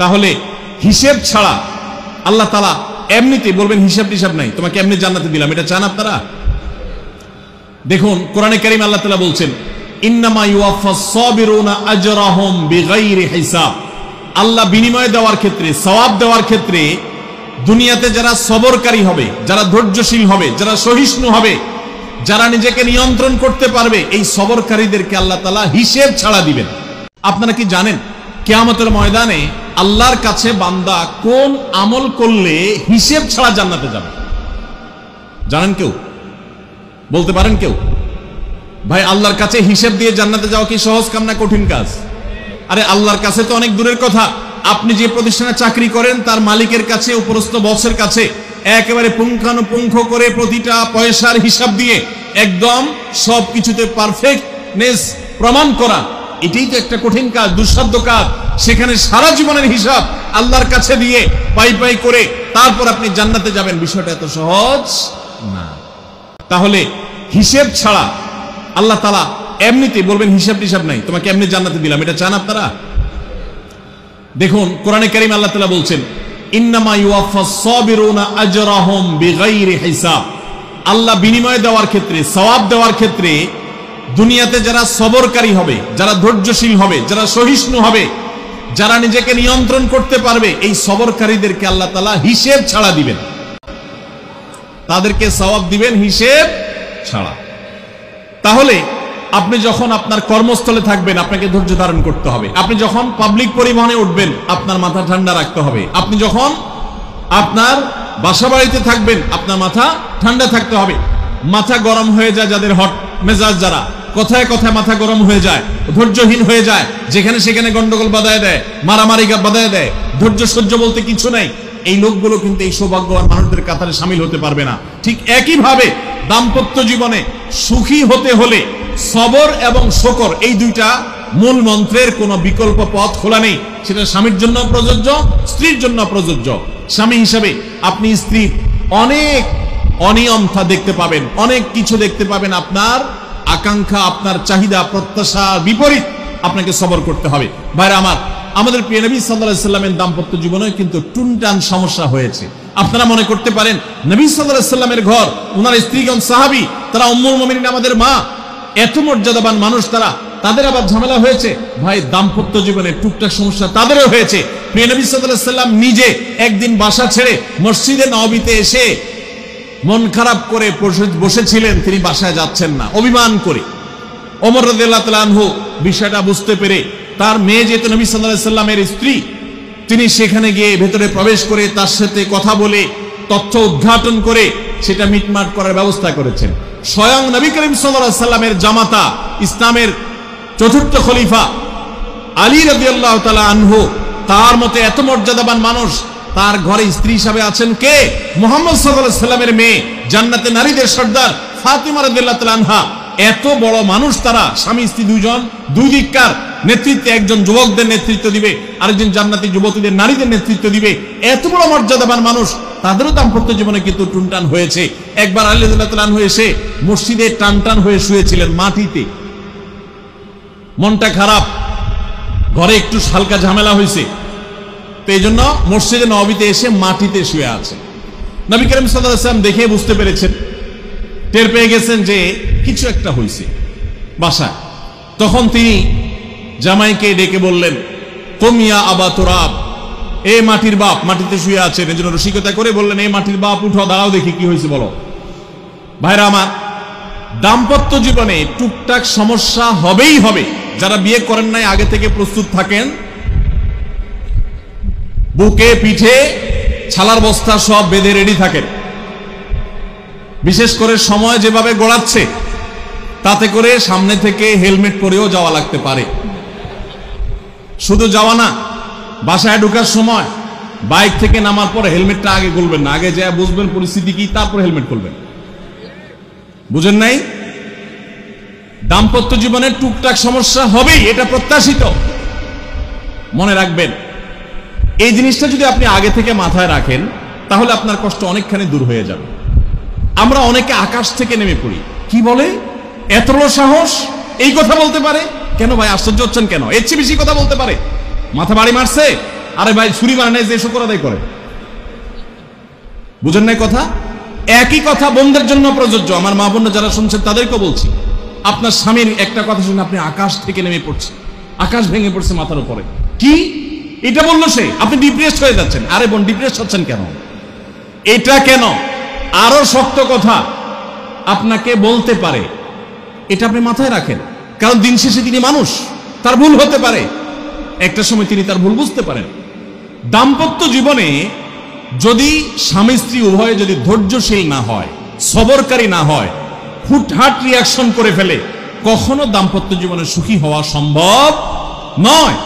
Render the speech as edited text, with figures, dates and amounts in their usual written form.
তাহলে হিসেব ছাড়া আল্লাহ তাআলা এমনিতে বলবেন হিসাব টিসাব নাই, তোমাকে এমনি জান্নাতে দিলাম। এটা চান আপনারা? দেখুন কোরআনে কারীম আল্লাহ তাআলা বলছেন ইন্নামা ইউওয়াফাস সাবিরুনা আজরাহুম বিগাইরি হিসাব। আল্লাহ বিনিময় দেওয়ার ক্ষেত্রে, সওয়াব দেওয়ার ক্ষেত্রে দুনিয়াতে যারা সবরকারী হবে, যারা ধৈর্যশীল হবে, যারা সহিষ্ণু হবে, যারা নিজেকে নিয়ন্ত্রণ করতে পারবে, এই সবরকারীদেরকে আল্লাহ তাআলা হিসেব ছাড়া দিবেন। আপনারা কি জানেন কিয়ামতের ময়দানে আল্লাহর কাছে বান্দা কোন আমল করলে হিসেব ছাড়া জান্নাতে যাবে? জানেন কেউ? বলতে পারেন কেউ? ভাই আল্লাহর কাছে হিসেব দিয়ে জান্নাতে যাওয়া কি সহজ কাম না কঠিন কাজ? আরে আল্লাহর কাছে তো অনেক দূরের কথা। আপনি যে প্রতিষ্ঠানে চাকরি করেন তার মালিকের কাছে, উপরস্থ বসের কাছে একেবারে পুঙ্খানুপুঙ্খ করে প্রতিটা পয়সার হিসাব দিয়ে একদম সবকিছুতে পারফেক্টনেস প্রমাণ করা, এটাই তো একটা কঠিন কাজ, দুঃসাধ্য কাজ। সেখানে সারা জীবনের হিসাব আল্লাহর কাছে দিয়ে পাই পাই করে তারপর আপনি জান্নাতে যাবেন, বিষয়টা এত সহজ না। তাহলে হিসেব ছাড়া আল্লাহ তাআলা এমনিতে বলবেন হিসাব টিসাব নাই, তোমাকে এমনি জান্নাতে দিলাম। এটা চান আপনারা? দেখুন কোরআনে কারীম আল্লাহ তাআলা বলছেন ইন্নামা ইউওয়াফাস সাবিরুনা আজরাহুম বিগাইরি হিসাব। আল্লাহ বিনিময় দেওয়ার ক্ষেত্রে, সওয়াব দেওয়ার ক্ষেত্রে দুনিয়াতে যারা সবরকারী হবে, যারা ধৈর্যশীল হবে, যারা সহিষ্ণু হবে, যারা নিজেকে নিয়ন্ত্রণ করতে পারবে, এই সবরকারীদেরকে আল্লাহ তাআলা হিসেব ছাড়া দিবেন। তাদেরকে সওয়াব দিবেন হিসেব ছাড়া। তাহলে আপনি যখন আপনার কর্মস্থলে থাকবেন আপনাকে ধৈর্য ধারণ করতে হবে। আপনি যখন পাবলিক পরিবহনে উঠবেন আপনার মাথা ঠান্ডা রাখতে হবে। আপনি যখন আপনার বাসা বাড়িতে থাকবেন আপনার মাথা ঠান্ডা থাকতে হবে। মাথা গরম হয়ে যায় যাদের, হট মেজাজ যারা, কথায় কথায় মাথা গরম হয়ে যায়, ধৈর্যহীন হয়ে যায়, যেখানে সেখানে গন্ডগোল বাধায় দেয়, মারামারি বাধায় দেয়, ধৈর্য সহ্য বলতে কিছু নাই, এই লোকগুলো কিন্তু এই সৌভাগ্যবান মানুষদের কাতারে শামিল হতে পারবে না। ঠিক একইভাবে দাম্পত্য জীবনে সুখী হতে হলে সবর এবং শকর, এই দুইটা মূল মন্ত্রের কোনো বিকল্প পথ খোলা নেই। সেটা স্বামীর জন্য প্রযোজ্য, স্ত্রীর জন্য প্রযোজ্য। স্বামী হিসাবে আপনি স্ত্রীর অনেক অনিয়মতা দেখতে পাবেন, অনেক কিছু দেখতে পাবেন, আপনার আকাঙ্ক্ষা, আপনার চাহিদা, প্রত্যাশা বিপরীত, আপনাকে সবর করতে হবে। ভাইরা আমার, আমাদের প্রিয় নবী সাল্লাল্লাহু আলাইহি সাল্লামের দাম্পত্য জীবনে কিন্তু টুনটান সমস্যা হয়েছে। আপনারা মনে করতে পারেন নবী সাল্লাল্লাহু আলাইহি সাল্লামের ঘর, ওনার স্ত্রীগণ সাহাবী, তারা উম্মুল মুমিনিন আমাদের মা, এত মর্যাদাবান মানুষ তারা, তাদের আবার ঝামেলা হয়েছে। ভাই দাম্পত্য জীবনে টুকটাক সমস্যা তাদেরও হয়েছে। প্রিয় নবী সাল্লাল্লাহু আলাইহি সাল্লাম নিজে একদিন বাসা ছেড়ে মসজিদে নববীতে এসে মন খারাপ করে বসেছিলেন, তিনি বাসায় যাচ্ছেন না, অভিমান করে। ওমর রাদিয়াল্লাহু তাআলা আনহু বিষয়টা বুঝতে পেরে তার মেয়ে যেহেতু নবী সাল্লাল্লাহু আলাইহি সাল্লামের স্ত্রী, তিনি সেখানে গিয়ে ভেতরে প্রবেশ করে তার সাথে কথা বলে তথ্য উদ্ঘাটন করে সেটা মিটমাট করার ব্যবস্থা করেছেন। স্বয়ং নবী করিম সাল্লাল্লাহু আলাইহি সাল্লামের জামাতা, ইসলামের চতুর্থ খলিফা আলী রাদিয়াল্লাহু তাআলা আনহু, তার মতে এত মর্যাদাবান মানুষ, তার ঘরে স্ত্রী হিসাবে আছেন কে? মুহাম্মদ সাল্লাল্লাহু আলাইহি সাল্লামের মেয়ে, জান্নাতে নারীদের সর্দার ফাতিমা রাদিয়াল্লাহু তাআলা আনহা। এত বড় মানুষ তারা, স্বামী স্ত্রী দুইজন, দুই দিককার নেতৃত্বে, একজন যুবকদের নেতৃত্ব দিবে, আরেকজন জান্নাতি যুবতীদের, নারীদের নেতৃত্ব দিবে। এত বড় মর্যাদাবান মানুষ, তাদেরও দাম্পত্য জীবনে কিন্তু টুনটান হয়েছে। একবার আলী রাদিয়াল্লাহু তাআলা আনহু এসে মসজিদে টানটান হয়ে শুয়েছিলেন মাটিতে, মনটা খারাপ, ঘরে একটু হালকা ঝামেলা হয়েছে, তো এই জন্য মসজিদে নববীতে এসে মাটিতে শুয়ে আছে। নবী করিম সাল্লাল্লাহু আলাইহি ওয়াসাল্লাম দেখে বুঝতে পেরেছেন, টের পেয়ে গেছেন যে কিছু একটা হয়েছে বাসায়। তখন তিনি জামাইকে ডেকে বললেন, কুম ইয়া আবা তুরাব, এ মাটির বাপ, মাটিতে শুয়ে আছেন, এজন্য রসিকতা করে বললেন, এ মাটির বাপ উঠো, দাঁড়াও দেখি কি হয়েছে বলো। ভাইরা আমার, দাম্পত্য জীবনে টুকটাক সমস্যা হবেই হবে। যারা বিয়ে করেন নাই আগে থেকে প্রস্তুত থাকেন, বুকে পিঠে ছালার বস্তা সব বেঁধে রেডি থাকেন। বিশেষ করে সময় যেভাবে গড়াচ্ছে তাতে করে সামনে থেকে হেলমেট পরেও যাওয়া লাগতে পারে। শুধু যাওয়া না, বাসায় ঢোকার সময় বাইক থেকে নামার পর হেলমেটটা আগে খুলবেন না, আগে যা বুঝবেন পরিস্থিতি কি, তারপর হেলমেট খুলবেন। বুঝেন নাই? দাম্পত্য জীবনে টুকটাক সমস্যা হবেই, এটা প্রত্যাশিত। মনে রাখবেন, এই জিনিসটা যদি আপনি আগে থেকে মাথায় রাখেন তাহলে আপনার কষ্ট অনেকখানি দূর হয়ে যাবে। আমরা অনেকে আকাশ থেকে নেমে পড়ি, কি বলে, এত বড় সাহস, এই কথা বলতে পারে কেন? ভাই আশ্চর্য হচ্ছেন কেন? এর চেয়ে বেশি কথা বলতে পারে, মাথা বাড়ি মারছে, আরে ভাই ছুরি মারে নাই যে শুকর আদায় করে। বুঝেন নাই কথা? একই কথা বোনদের জন্য প্রযোজ্য। আমার মা বোন যারা শুনছেন তাদেরকে বলছি, আপনার স্বামীর একটা কথা শুনে আপনি আকাশ থেকে নেমে পড়ছেন, আকাশ ভেঙে পড়ছে মাথার উপরে, কি এটা বললো সে, আপনি ডিপ্রেসড হয়ে যাচ্ছেন। আরে বোন ডিপ্রেসড হচ্ছেন কেন? এটা কেন? আরো শক্ত কথা আপনাকে বলতে পারে, এটা আপনি মাথায় রাখেন। কারণ দিন শেষে তিনি মানুষ, তার ভুল হতে পারে, একটা সময় তিনি তার ভুল বুঝতে পারেন। দাম্পত্য জীবনে যদি স্বামী স্ত্রী উভয়ে যদি ধৈর্যশীল না হয়, সবরকারী না হয়, হুটহাট রিয়াকশন করে ফেলে, কখনো দাম্পত্য জীবনে সুখী হওয়া সম্ভব নয়।